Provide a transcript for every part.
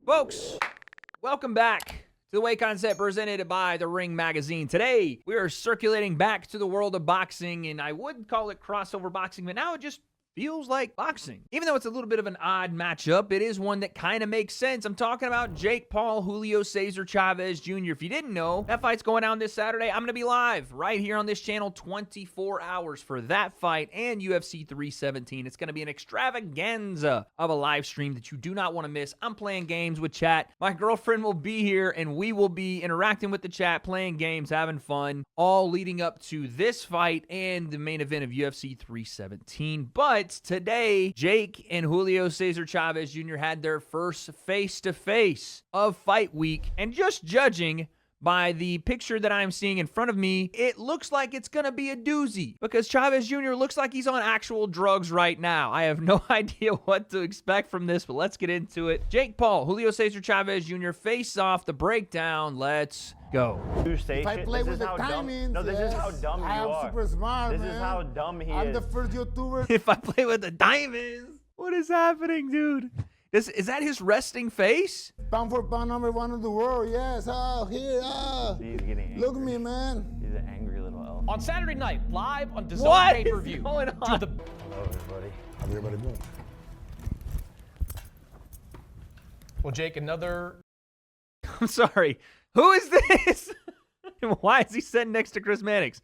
Folks, welcome back to the Way Concept presented by The Ring Magazine. Today, we are circulating back to the world of boxing, and I would call it crossover boxing, but now it just feels like boxing. Even though it's a little bit of an odd matchup, it is one that kind of makes sense. I'm talking about Jake Paul, Julio César Chávez Jr. If you didn't know, that fight's going down this Saturday. I'm going to be live right here on this channel 24 hours for that fight and UFC 317. It's going to be an extravaganza of a live stream that you do not want to miss. I'm playing games with chat. My girlfriend will be here, and we will be interacting with the chat, playing games, having fun, all leading up to this fight and the main event of UFC 317. But today, Jake and Julio César Chávez Jr. had their first face-to-face of fight week, and just judging by the picture that I'm seeing in front of me, it looks like it's going to be a doozy because Chávez Jr. looks like he's on actual drugs right now. I have no idea what to expect from this, but let's get into it. Jake Paul, Julio César Chávez Jr. face off, the breakdown. Let's go. If I play with the timings, no, this is how dumb you are. I am super smart, This man. is how dumb he I'm is. the first YouTuber. If I play with the diamonds, what is happening, dude? Is that his resting face? Pound for pound #1 in the world, yes. Oh, here, He's getting angry. Look at me, man. He's an angry little elf. On Saturday night, live on DAZN What is pay-per-view. going on? Hello, everybody. How's everybody doing? Well, Jake, another I'm sorry. Who is this? Why is he sitting next to Chris Mannix?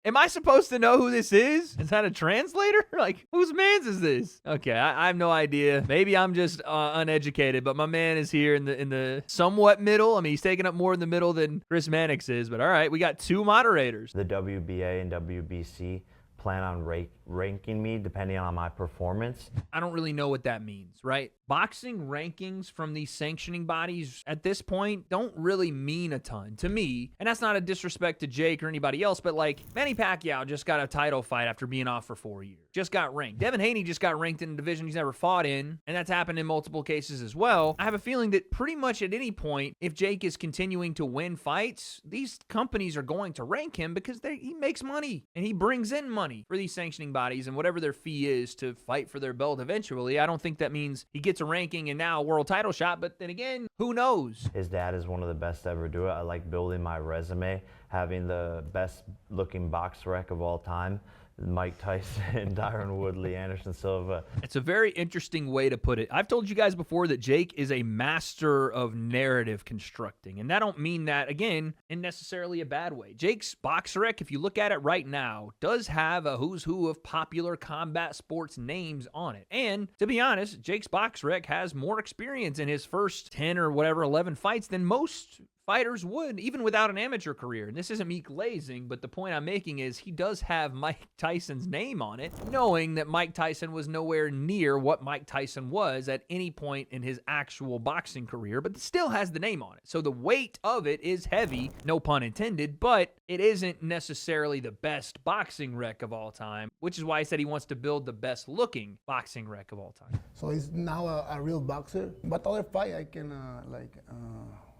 Am I supposed to know who this is? Is that a translator? Like, whose man's is this? Okay, I have no idea. Maybe I'm just uneducated, but my man is here in the somewhat middle. I mean, he's taking up more in the middle than Chris Mannix is, but all right, we got two moderators. The WBA and WBC plan on ranking me depending on my performance. I don't really know what that means, right? Boxing rankings from these sanctioning bodies at this point don't really mean a ton to me. And that's not a disrespect to Jake or anybody else, but like Manny Pacquiao just got a title fight after being off for 4 years. Just got ranked. Devin Haney just got ranked in a division he's never fought in, and that's happened in multiple cases as well. I have a feeling that pretty much at any point, if Jake is continuing to win fights, these companies are going to rank him because he makes money and he brings in money for these sanctioning bodies and whatever their fee is to fight for their belt eventually. I don't think that means he gets a ranking and now a world title shot, but then again, who knows? His dad is one of the best to ever do it. I like building my resume, having the best looking BoxRec of all time. Mike Tyson, Tyron Woodley, Anderson Silva. It's a very interesting way to put it. I've told you guys before that Jake is a master of narrative constructing, and I don't mean that, again, in necessarily a bad way. Jake's BoxRec, if you look at it right now, does have a who's who of popular combat sports names on it. And to be honest, Jake's BoxRec has more experience in his first 10 or whatever 11 fights than most fighters would, even without an amateur career. And this isn't me glazing, but the point I'm making is he does have Mike Tyson's name on it, knowing that Mike Tyson was nowhere near what Mike Tyson was at any point in his actual boxing career, but still has the name on it. So the weight of it is heavy, no pun intended, but it isn't necessarily the best boxing rec of all time, which is why he said he wants to build the best looking boxing rec of all time. So he's now a real boxer. What other fight I can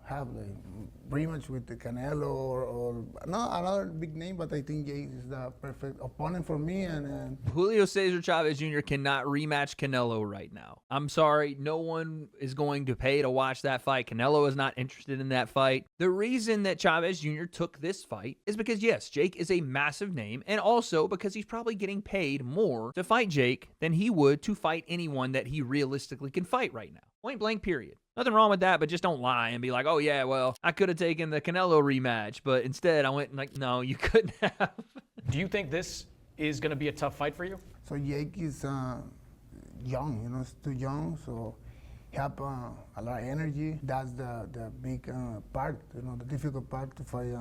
have like rematch with the Canelo or no another big name, but I think Jake is the perfect opponent for me. And Julio César Chávez Jr. cannot rematch Canelo right now. I'm sorry, no one is going to pay to watch that fight. Canelo is not interested in that fight. The reason that Chávez Jr. took this fight is because, yes, Jake is a massive name, and also because he's probably getting paid more to fight Jake than he would to fight anyone that he realistically can fight right now. Point blank, period. Nothing wrong with that, but just don't lie and be like, oh yeah, well, I could have taken the Canelo rematch, but instead I went like, no, you couldn't have. Do you think this is going to be a tough fight for you? so Jake is young, he's too young, so he have a lot of energy. That's the big part, the difficult part to fight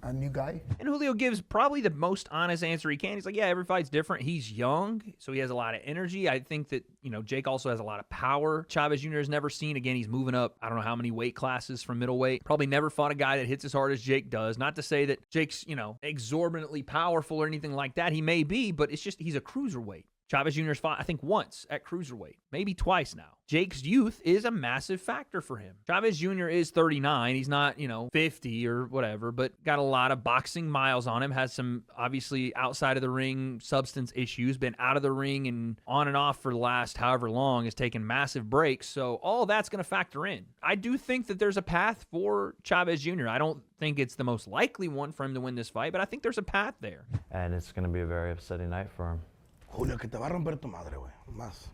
a new guy. And Julio gives probably the most honest answer he can. He's like, yeah, every fight's different. He's young, so he has a lot of energy. I think that, Jake also has a lot of power. Chávez Jr. has never seen. Again, he's moving up, I don't know how many weight classes from middleweight. Probably never fought a guy that hits as hard as Jake does. Not to say that Jake's, exorbitantly powerful or anything like that. He may be, but it's just he's a cruiserweight. Chavez Jr.'s fought, I think, once at cruiserweight, maybe twice now. Jake's youth is a massive factor for him. Chavez Jr. is 39. He's not, 50 or whatever, but got a lot of boxing miles on him, has some, obviously, outside of the ring substance issues, been out of the ring and on and off for the last however long, has taken massive breaks. So all that's going to factor in. I do think that there's a path for Chavez Jr. I don't think it's the most likely one for him to win this fight, but I think there's a path there. And it's going to be a very upsetting night for him. Julio, que te va a romper tu madre, güey. Más.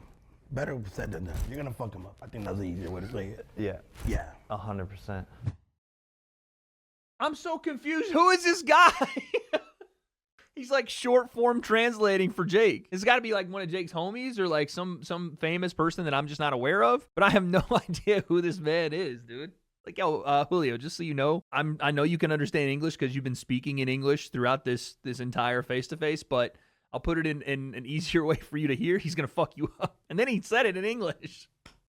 Better said than done. You're going to fuck him up. I think that's the easier way to say it. Yeah. Yeah. 100%. I'm so confused. Who is this guy? He's like short form translating for Jake. It's got to be like one of Jake's homies or like some famous person that I'm just not aware of. But I have no idea who this man is, dude. Like, yo, Julio, just so you know, I know you can understand English because you've been speaking in English throughout this entire face-to-face, but I'll put it in an easier way for you to hear. He's going to fuck you up. And then he said it in English.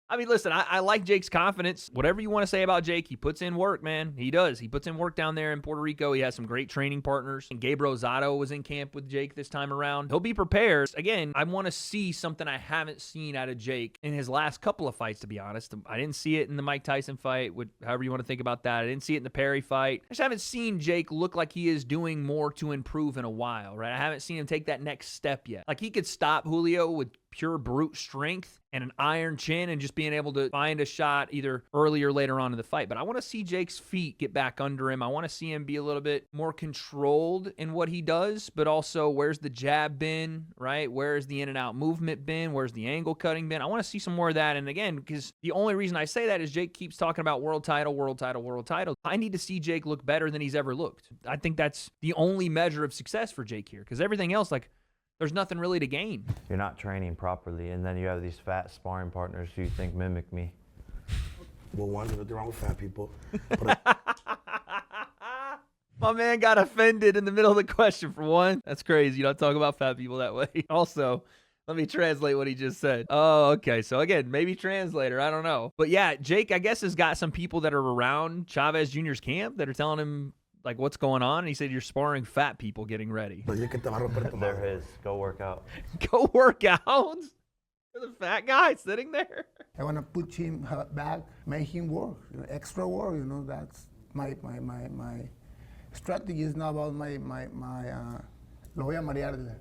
I mean, listen, I like Jake's confidence. Whatever you want to say about Jake, he puts in work, man. He does. He puts in work down there in Puerto Rico. He has some great training partners. And Gabe Rosado was in camp with Jake this time around. He'll be prepared. Again, I want to see something I haven't seen out of Jake in his last couple of fights, to be honest. I didn't see it in the Mike Tyson fight, however you want to think about that. I didn't see it in the Perry fight. I just haven't seen Jake look like he is doing more to improve in a while, right? I haven't seen him take that next step yet. Like, he could stop Julio with pure brute strength and an iron chin and just being able to find a shot either early or later on in the fight. But I want to see Jake's feet get back under him. I want to see him be a little bit more controlled in what he does, but also where's the jab been, right? Where's the in and out movement been? Where's the angle cutting been? I want to see some more of that. And again, because the only reason I say that is Jake keeps talking about world title, world title, world title. I need to see Jake look better than he's ever looked. I think that's the only measure of success for Jake here, because everything else, like, there's nothing really to gain. You're not training properly, and then you have these fat sparring partners who you think mimic me. Well, one, there's nothing wrong with fat people. My man got offended in the middle of the question, for one. That's crazy. You don't talk about fat people that way. Also, let me translate what he just said. Oh, okay. So again, maybe translator. I don't know. But yeah, Jake, I guess, has got some people that are around Chavez Jr.'s camp that are telling him, like, what's going on? And he said, you're sparring fat people getting ready. They're his. Go work out. Go work out? The fat guy sitting there? I want to put him back, make him work, extra work. That's my strategy. Is not about lo voy a marear.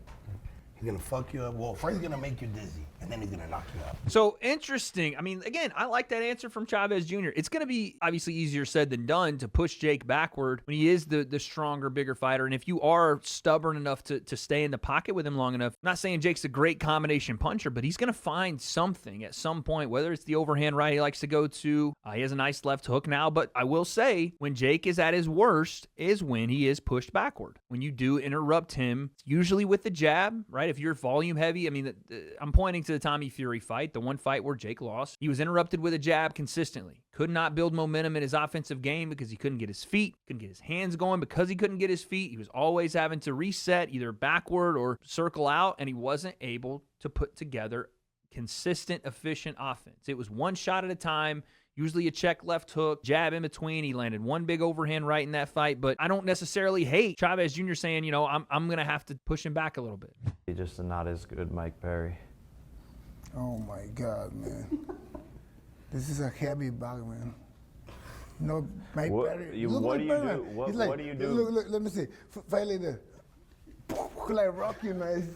He's going to fuck you up. Well, first he's going to make you dizzy, and then he's going to knock you out. So, interesting. I mean, again, I like that answer from Chavez Jr. It's going to be obviously easier said than done to push Jake backward when he is the stronger, bigger fighter. And if you are stubborn enough to stay in the pocket with him long enough, I'm not saying Jake's a great combination puncher, but he's going to find something at some point, whether it's the overhand right he likes to go to. He has a nice left hook now, but I will say when Jake is at his worst is when he is pushed backward. When you do interrupt him, usually with the jab, right? If you're volume heavy, I mean, I'm pointing to the Tommy Fury fight, the one fight where Jake lost. He was interrupted with a jab consistently. Could not build momentum in his offensive game because he couldn't get his feet, couldn't get his hands going because he couldn't get his feet. He was always having to reset either backward or circle out, and he wasn't able to put together consistent, efficient offense. It was one shot at a time. Usually a check left hook, jab in between. He landed one big overhand right in that fight. But I don't necessarily hate Chavez Jr. saying, I'm going to have to push him back a little bit. He's just not as good Mike Perry. Oh my God, man. This is a heavy bag, man. Mike Perry. What do you do? What do you do? Look, let me see. Fight like this. Like Rocky, man.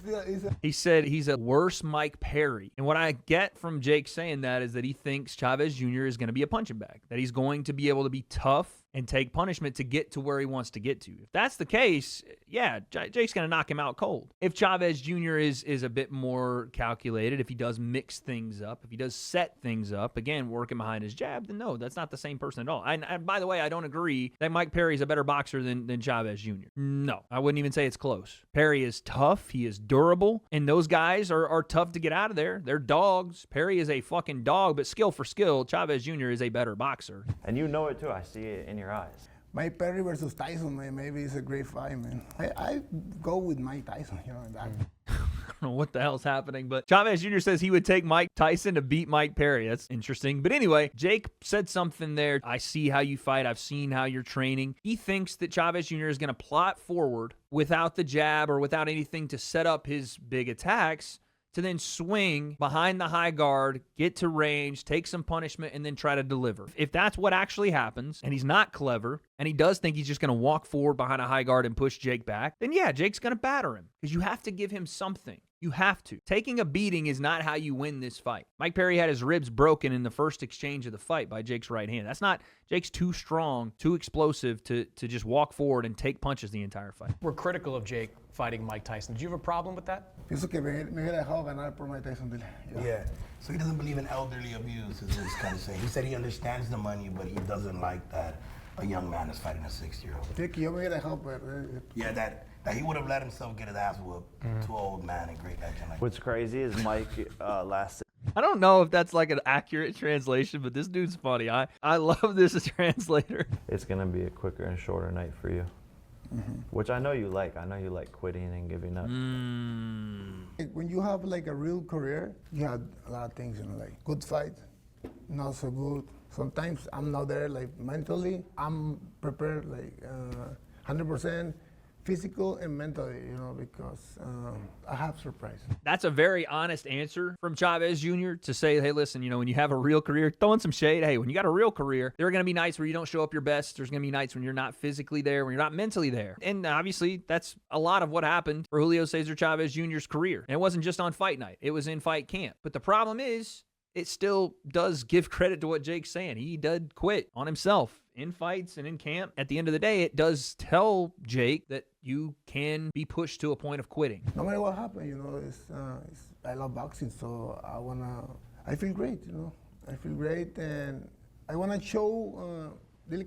He said he's a worse Mike Perry. And what I get from Jake saying that is that he thinks Chavez Jr. is going to be a punching bag, that he's going to be able to be tough and take punishment to get to where he wants to get to. If that's the case, yeah, Jake's going to knock him out cold. If Chavez Jr. is a bit more calculated, if he does mix things up, if he does set things up, again, working behind his jab, then no, that's not the same person at all. And by the way, I don't agree that Mike Perry is a better boxer than Chavez Jr. No, I wouldn't even say it's close. Perry is tough. He is durable. And those guys are tough to get out of there. They're dogs. Perry is a fucking dog, but skill for skill, Chavez Jr. is a better boxer. And you know it too. I see it in your eyes. Mike Perry versus Tyson, man. Maybe it's a great fight, man. I go with Mike Tyson, that. I don't know what the hell's happening, but Chavez Jr. says he would take Mike Tyson to beat Mike Perry. That's interesting. But anyway, Jake said something there. I see how you fight. I've seen how you're training. He thinks that Chavez Jr. is going to plot forward without the jab or without anything to set up his big attacks to then swing behind the high guard, get to range, take some punishment, and then try to deliver. If that's what actually happens, and he's not clever, and he does think he's just going to walk forward behind a high guard and push Jake back, then yeah, Jake's going to batter him because you have to give him something. You have to. Taking a beating is not how you win this fight. Mike Perry had his ribs broken in the first exchange of the fight by Jake's right hand. That's not, Jake's too strong, too explosive to just walk forward and take punches the entire fight. We're critical of Jake fighting Mike Tyson. Do you have a problem with that? Pienso que me hubiera dejado ganar por Mike Tyson. Yeah. So he doesn't believe in elderly abuse, is what he's kind of saying. He said he understands the money, but he doesn't like that a young man is fighting a 6-year-old. Sí, que yo me hubiera dejado, pero, Yeah, that he would have let himself get his ass whooped to an old man and great legend like What's crazy is Mike lasted. I don't know if that's like an accurate translation, but this dude's funny. I love this as a translator. It's gonna be a quicker and shorter night for you, which I know you like. I know you like quitting and giving up. When you have like a real career, you have a lot of things, like good fight, not so good. Sometimes I'm not there, like mentally, I'm prepared like 100% physical and mentally, because I have surprise. That's a very honest answer from Chavez Jr. to say, hey, listen, when you have a real career, throwing some shade, hey, when you got a real career, there are going to be nights where you don't show up your best. There's going to be nights when you're not physically there, when you're not mentally there. And obviously, that's a lot of what happened for Julio Cesar Chavez Jr.'s career. And it wasn't just on fight night. It was in fight camp. But the problem is, it still does give credit to what Jake's saying. He did quit on himself in fights and in camp. At the end of the day, it does tell Jake that you can be pushed to a point of quitting. No matter what happens, I love boxing, so I feel great, I feel great, and I want to show I'm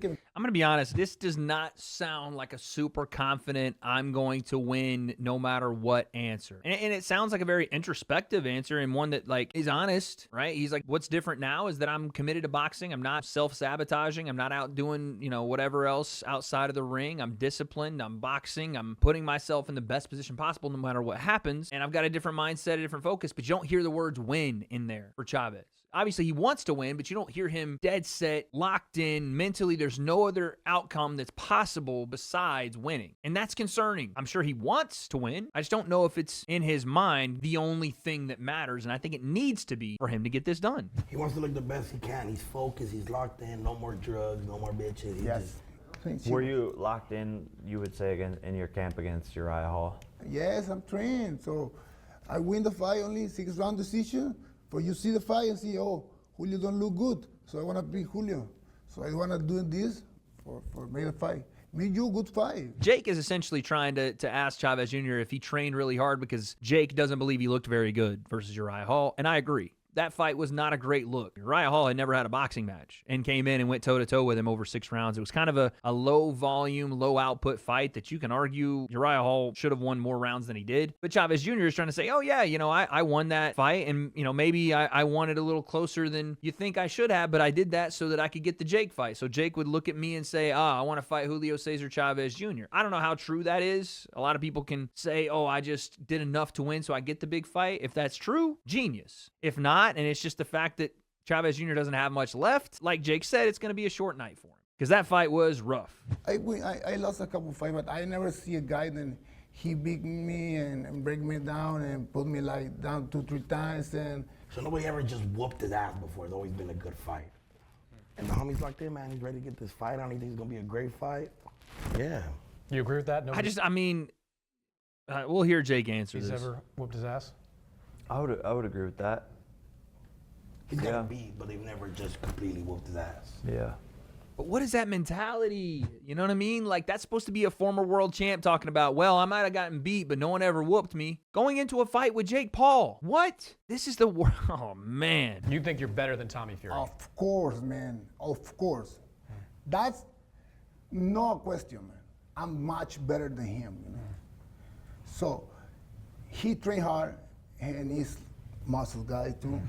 going to be honest, this does not sound like a super confident, I'm going to win no matter what answer. And it sounds like a very introspective answer and one that is honest, right? He's like, what's different now is that I'm committed to boxing. I'm not self-sabotaging. I'm not out doing, whatever else outside of the ring. I'm disciplined. I'm boxing. I'm putting myself in the best position possible no matter what happens. And I've got a different mindset, a different focus, but you don't hear the words win in there for Chavez. Obviously, he wants to win, but you don't hear him dead set, locked in, mentally. There's no other outcome that's possible besides winning. And that's concerning. I'm sure he wants to win. I just don't know if it's in his mind the only thing that matters. And I think it needs to be for him to get this done. He wants to look the best he can. He's focused. He's locked in. No more drugs. No more bitches. Yes. Were you locked in, you would say, again in your camp against Uriah Hall? Yes, I'm trained. So I win the fight, only 6-round decision. But you see the fight and see, oh, Julio don't look good. So I want to beat Julio. So I want to do this for make a fight. Me, you, good fight. Jake is essentially trying to ask Chavez Jr. if he trained really hard because Jake doesn't believe he looked very good versus Uriah Hall. And I agree. That fight was not a great look. Uriah Hall had never had a boxing match and came in and went toe-to-toe with him over 6 rounds. It was kind of a low-volume, low-output fight that you can argue Uriah Hall should have won more rounds than he did. But Chavez Jr. is trying to say, oh, yeah, I won that fight, and, maybe I won it a little closer than you think I should have, but I did that so that I could get the Jake fight. So Jake would look at me and say, I want to fight Julio Cesar Chavez Jr. I don't know how true that is. A lot of people can say, oh, I just did enough to win so I get the big fight. If that's true, genius. If not, and it's just the fact that Chavez Jr. doesn't have much left, like Jake said, it's going to be a short night for him because that fight was rough. I lost a couple fights, but I never see a guy then he beat me and break me down and put me down 2-3 times. And so nobody ever just whooped his ass before. It's always been a good fight. And the homie's locked in, man. He's ready to get this fight on. He thinks it's going to be a great fight. Yeah. You agree with that? We'll hear Jake answer He's this. ever whooped his ass? I would agree with that. He's got to beat, but they've never just completely whooped his ass. Yeah. But what is that mentality? You know what I mean? That's supposed to be a former world champ talking about, well, I might have gotten beat, but no one ever whooped me. Going into a fight with Jake Paul. What? This is the world. Oh, man. You think you're better than Tommy Fury? of course, man. Of course. That's no question, man. I'm much better than him. So he trained hard, and he's muscle guy too.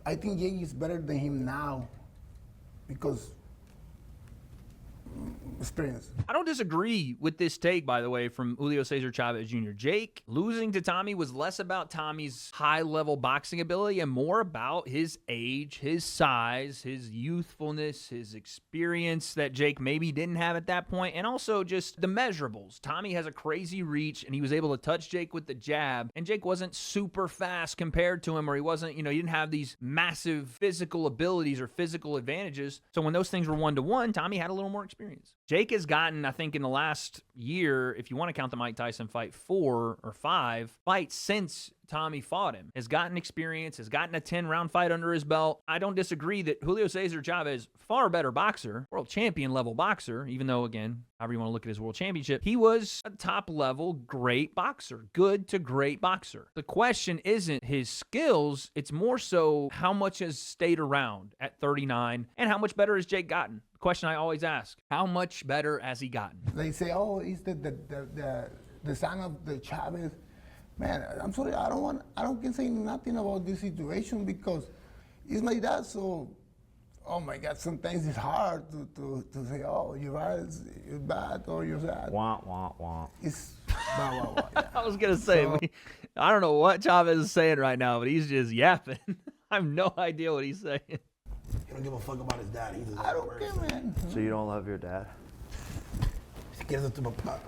I think Jake is better than him now because experience. I don't disagree with this take, by the way, from Julio César Chávez Jr. Jake losing to Tommy was less about Tommy's high-level boxing ability and more about his age, his size, his youthfulness, his experience that Jake maybe didn't have at that point, and also just the measurables. Tommy has a crazy reach, and he was able to touch Jake with the jab, and Jake wasn't super fast compared to him, or he wasn't, he didn't have these massive physical abilities or physical advantages. So when those things were one-to-one, Tommy had a little more experience. Jake has gotten, I think, in the last year, if you want to count the Mike Tyson fight, 4 or 5 fights since Tommy fought him, has gotten experience, has gotten a 10-round fight under his belt. I don't disagree that Julio César Chávez, far better boxer, world champion level boxer, even though, again, however you want to look at his world championship, he was a top-level great boxer, good to great boxer. The question isn't his skills, it's more so how much has stayed around at 39 and how much better has Jake gotten. Question I always ask, how much better has he gotten? They say, oh, he's the son of the Chavez. Man, I'm sorry, I don't say nothing about this situation because it's my dad, so, oh my God, sometimes it's hard to say, oh, you're bad or you're sad. Wah, wah, wah. It's blah, blah, blah, yeah. I was going to say, I don't know what Chavez is saying right now, but he's just yapping. I have no idea what he's saying. He don't give a fuck about his dad. He's his I own don't care, person. man. So you don't love your dad? Si quieres a tu papá.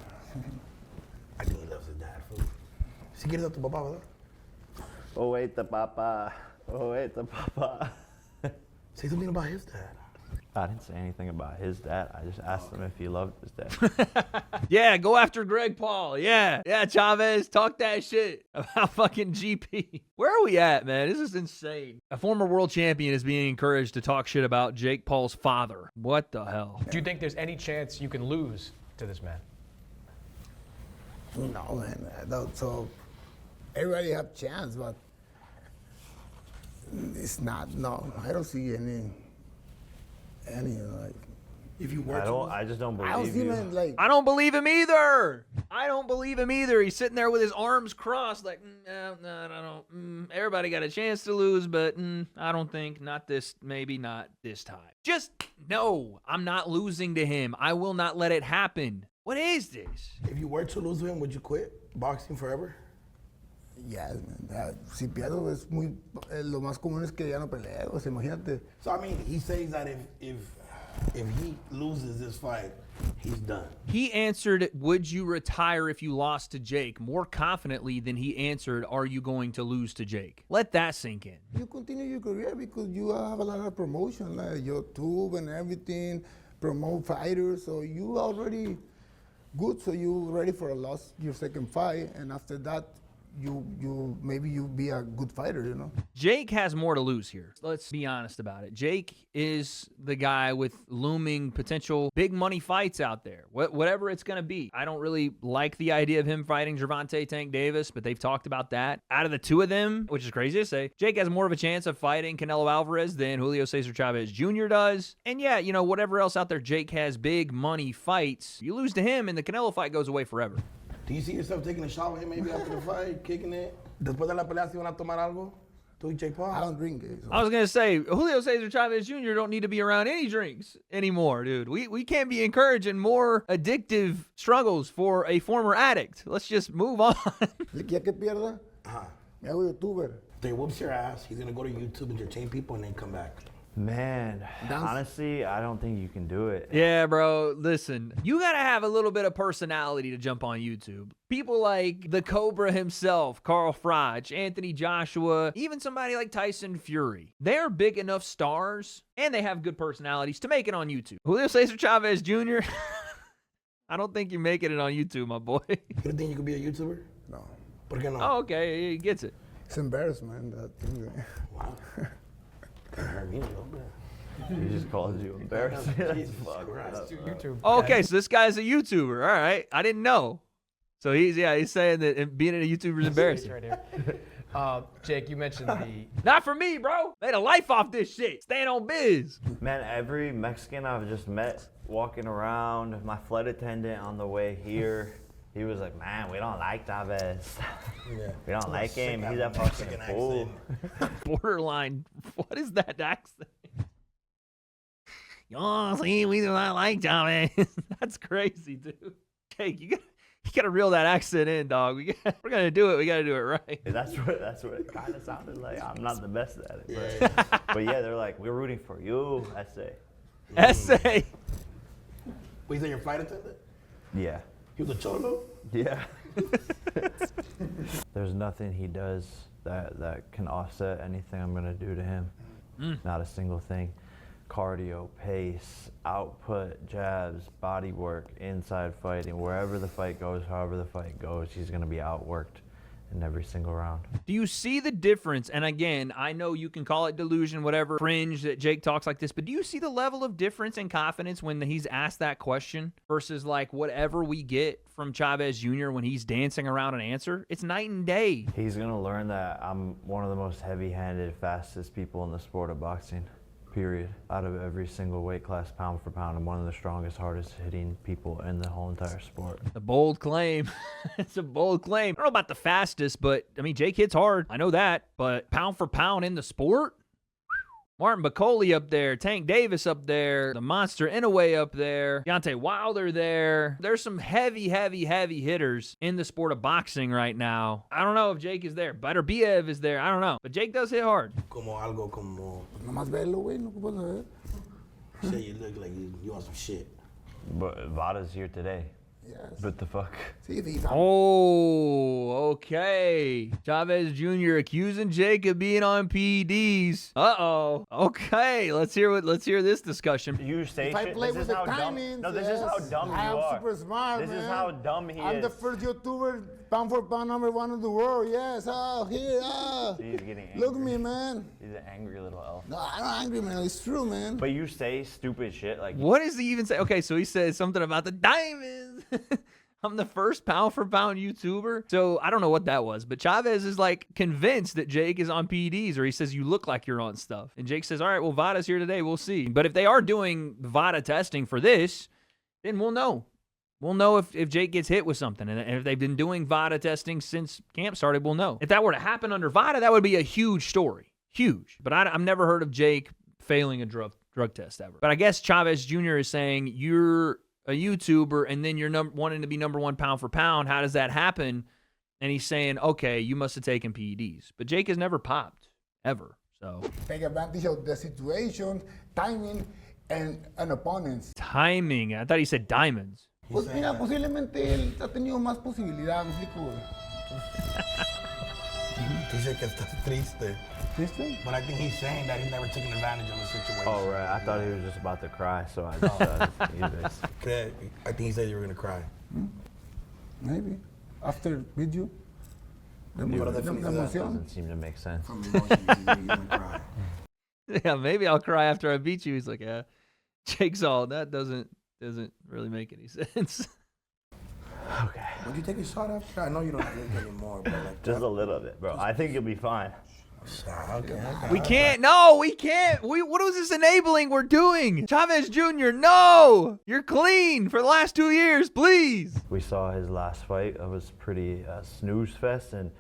I think he loves his dad, fool. Si quieres a tu papá, ¿verdad? Oh, wait, the papa. Oh, wait, the papa. Say something about his dad. I didn't say anything about his dad. I just asked him if he loved his dad. Yeah, go after Greg Paul. Yeah, Chavez, talk that shit about fucking GP. Where are we at, man? This is insane. A former world champion is being encouraged to talk shit about Jake Paul's father. What the hell? Do you think there's any chance you can lose to this man? No, man. I don't. So everybody have chance, but it's not. No, I don't see any like. If you were I just don't I don't believe see you. man like. I don't believe him either. I don't believe him either. He's sitting there with his arms crossed like, no, I don't. Everybody got a chance to lose, but I don't think. Not this, maybe not this time. Just, no, I'm not losing to him. I will not let it happen. What is this? If you were to lose to him, would you quit boxing forever? Yes, man. Si pierdo es muy. Lo más común es que ya no peleo. O sea, imagínate. So I mean, he says that if he loses this fight, he's done. He answered, would you retire if you lost to Jake, more confidently than he answered, are you going to lose to Jake? Let that sink in. You continue your career because you have a lot of promotion, like YouTube and everything, promote fighters. So you already good. So you ready for your second fight, and after that, you maybe you be a good fighter, Jake has more to lose here. Let's be honest about it. Jake is the guy with looming potential big money fights out there, whatever it's going to be. I don't really like the idea of him fighting Gervonta Tank Davis, but they've talked about that. Out of the two of them, which is crazy to say, Jake has more of a chance of fighting Canelo Alvarez than Julio César Chávez Jr. does. And yeah, whatever else out there, Jake has big money fights. You lose to him and the Canelo fight goes away forever. Do you see yourself taking a shot with him maybe after the fight, kicking it? Después de la pelea, ¿si van a tomar algo? Tú y Jake Paul? I don't drink it. So. I was going to say, Julio César Chávez Jr. don't need to be around any drinks anymore, dude. We can't be encouraging more addictive struggles for a former addict. Let's just move on. Ya que pierda, me hago YouTuber. They whoops your ass. He's gonna go to YouTube, entertain people, and then come back. Man, honestly, I don't think you can do it. Yeah, bro. Listen, you got to have a little bit of personality to jump on YouTube. People like the Cobra himself, Carl Froch, Anthony Joshua, even somebody like Tyson Fury. They're big enough stars, and they have good personalities to make it on YouTube. Julio César Chávez Jr., I don't think you're making it on YouTube, my boy. You don't think you could be a YouTuber? No. ¿Por qué no? Oh, okay. He gets it. It's embarrassment, that thing. Wow. That hurt me a little bit. He just called you embarrassing. Jesus Christ. YouTube. Okay, so this guy's a YouTuber. All right. I didn't know. So he's saying that being a YouTuber is embarrassing. Right here. Jake, you mentioned the. Not for me, bro. Made a life off this shit. Staying on biz. Man, every Mexican I've just met walking around, my flight attendant on the way here, he was like, man, we don't like Chavez. Yeah. We don't like him. He's a Mexican fucking fool. Borderline. What is that accent? Oh, see, we do not like Chavez. That's crazy, dude. Jake, you gotta reel that accent in, dog. We're gonna do it. We gotta do it right. That's what it kind of sounded like. I'm not the best at it, but yeah, they're like, we're rooting for you, essay. Essay. Wait, is that your flight attendant? Yeah. He was a cholo? Yeah. There's nothing he does that can offset anything I'm gonna do to him. Not a single thing. Cardio, pace, output, jabs, body work, inside fighting, wherever the fight goes, however the fight goes, he's gonna be outworked in every single round. Do you see the difference? And again, I know you can call it delusion, whatever, fringe that Jake talks like this, but do you see the level of difference in confidence when he's asked that question versus like whatever we get from Chavez Jr. when he's dancing around an answer? It's night and day. He's gonna learn that I'm one of the most heavy-handed, fastest people in the sport of boxing. Period. Out of every single weight class, pound for pound, I'm one of the strongest, hardest hitting people in the whole entire sport. A bold claim. It's a bold claim. I don't know about the fastest, but I mean, Jake hits hard. I know that. But pound for pound in the sport? Martin Pkwy up there, Tank Davis up there, the Monster Inoue up there, Deontay Wilder there. There's some heavy hitters in the sport of boxing right now. I don't know if Jake is there. W.A.D.E is there. I don't know. But Jake does hit hard. Como algo como. Nomás velo, güey, no ocupas saber. Say you look like you on some shit. But Vada's here today. Yes. What the fuck? Sí, sí, Oh, okay. Chavez Jr. accusing Jake of being on PEDs. Uh-oh. Okay, let's hear this discussion. You say If I shit. play This with is the how dumb. timings, No, this is how yes. dumb you I'm are. super smart, This is man. how dumb he I'm is. the first YouTuber, pound for pound, #1 in the world. Yes, here, He's getting angry. Look at me, man. He's an angry little elf. No, I'm not angry, man. It's true, man. But you say stupid shit like. What does he even say? Okay, so he says something about the diamonds. I'm the first pound for pound YouTuber. So I don't know what that was, but Chavez is like convinced that Jake is on PEDs, or he says you look like you're on stuff. And Jake says, all right, well, Vada's here today. We'll see. But if they are doing Vada testing for this, then we'll know. We'll know if Jake gets hit with something. And if they've been doing Vada testing since camp started, we'll know. If that were to happen under Vada, that would be a huge story. Huge. But I've never heard of Jake failing a drug test ever. But I guess Chavez Jr. is saying you're a YouTuber and then you're wanting to be #1 pound for pound. How does that happen? And he's saying, okay, you must have taken PEDs. But Jake has never popped, ever. So Take advantage of the situation, timing, and opponents. timing. I thought he said diamonds. Pues mira, posiblemente él ha tenido más posibilidad, me explico, güey. Dice que estás triste. ¿Viste? But I think he's saying that he's never taken advantage of a situation. Oh right, I thought he was just about to cry, so I just. I think he said you were gonna cry. Maybe. After video. The Pero emoción. Doesn't seem to make sense. From emotions, you're gonna cry. Yeah, maybe I'll cry after I beat you. He's like, yeah. Jake's all, that doesn't really make any sense. Okay. Would you take a shot after? I know you don't drink anymore, but like Just a little bit, bro. I think you'll be fine. Okay. We can't. No, we can't. What is this enabling we're doing? Chavez Jr., no! You're clean for the last 2 years, please. We saw his last fight. It was pretty snooze fest, and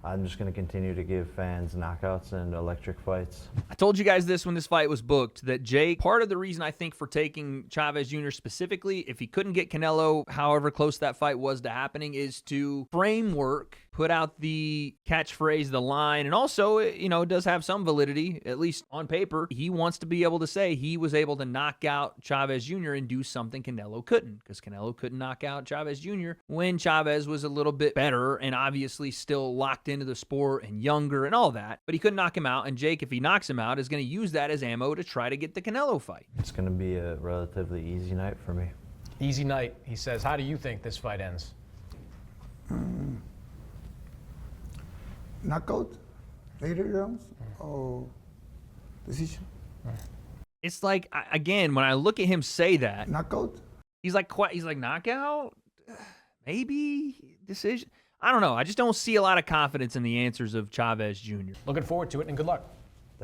I'm just going to continue to give fans knockouts and electric fights. I told you guys this when this fight was booked, that Jake, part of the reason I think for taking Chavez Jr. specifically, if he couldn't get Canelo, however close that fight was to happening, is to framework, put out the catchphrase, the line, and also, you know, it does have some validity, at least on paper. He wants to be able to say he was able to knock out Chavez Jr. and do something Canelo couldn't, because Canelo couldn't knock out Chavez Jr. when Chavez was a little bit better and obviously still locked into the sport and younger and all that, but he couldn't knock him out, and Jake, if he knocks him out, is going to use that as ammo to try to get the Canelo fight. It's going to be a relatively easy night for me. Easy night, he says. How do you think this fight ends? Knockout, later rounds, or decision? It's like, again, when I look at him say that, Knockout? he's like knockout, maybe decision. I don't know. I just don't see a lot of confidence in the answers of Chavez Jr. Looking forward to it, and good luck.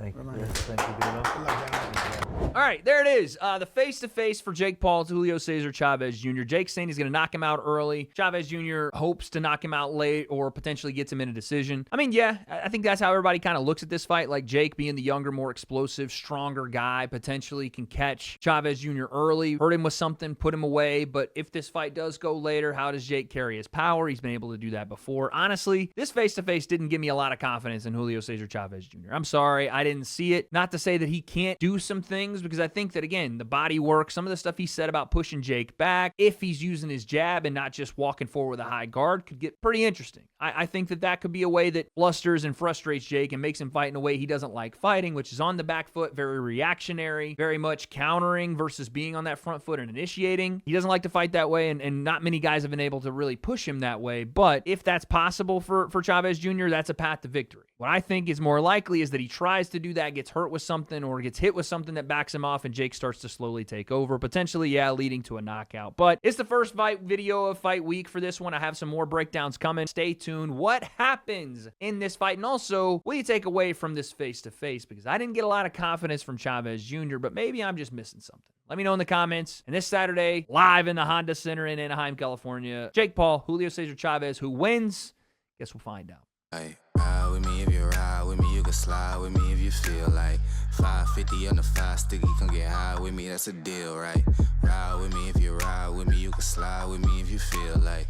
Thank you. Remind Yes, me. thank you, Dino. Good luck, gentlemen. All right, there it is. The face-to-face for Jake Paul to Julio Cesar Chavez Jr. Jake's saying he's going to knock him out early. Chavez Jr. hopes to knock him out late or potentially gets him in a decision. I mean, yeah, I think that's how everybody kind of looks at this fight. Like Jake being the younger, more explosive, stronger guy, potentially can catch Chavez Jr. early, hurt him with something, put him away. But if this fight does go later, how does Jake carry his power? He's been able to do that before. Honestly, this face-to-face didn't give me a lot of confidence in Julio Cesar Chavez Jr. I'm sorry, I didn't see it. Not to say that he can't do some things, because I think that, again, the body work, some of the stuff he said about pushing Jake back, if he's using his jab and not just walking forward with a high guard, could get pretty interesting. I think that that could be a way that blusters and frustrates Jake and makes him fight in a way he doesn't like fighting, which is on the back foot, very reactionary, very much countering versus being on that front foot and initiating. He doesn't like to fight that way, and not many guys have been able to really push him that way. But if that's possible for Chavez Jr., that's a path to victory. What I think is more likely is that he tries to do that, gets hurt with something, or gets hit with something that backs him off, and Jake starts to slowly take over, potentially, yeah, leading to a knockout. But it's the first fight video of fight week for this one. I have some more breakdowns coming. Stay tuned. What happens in this fight? And also, what do you take away from this face-to-face? Because I didn't get a lot of confidence from Chavez Jr., but maybe I'm just missing something. Let me know in the comments. And this Saturday, live in the Honda Center in Anaheim, California, Jake Paul, Julio Cesar Chavez. Who wins? Guess we'll find out. Hey, ride with me if you ride with me, you can slide with me if you feel like 550 on the 5 sticky, come get high with me, that's a deal, right? Ride with me if you ride with me, you can slide with me if you feel like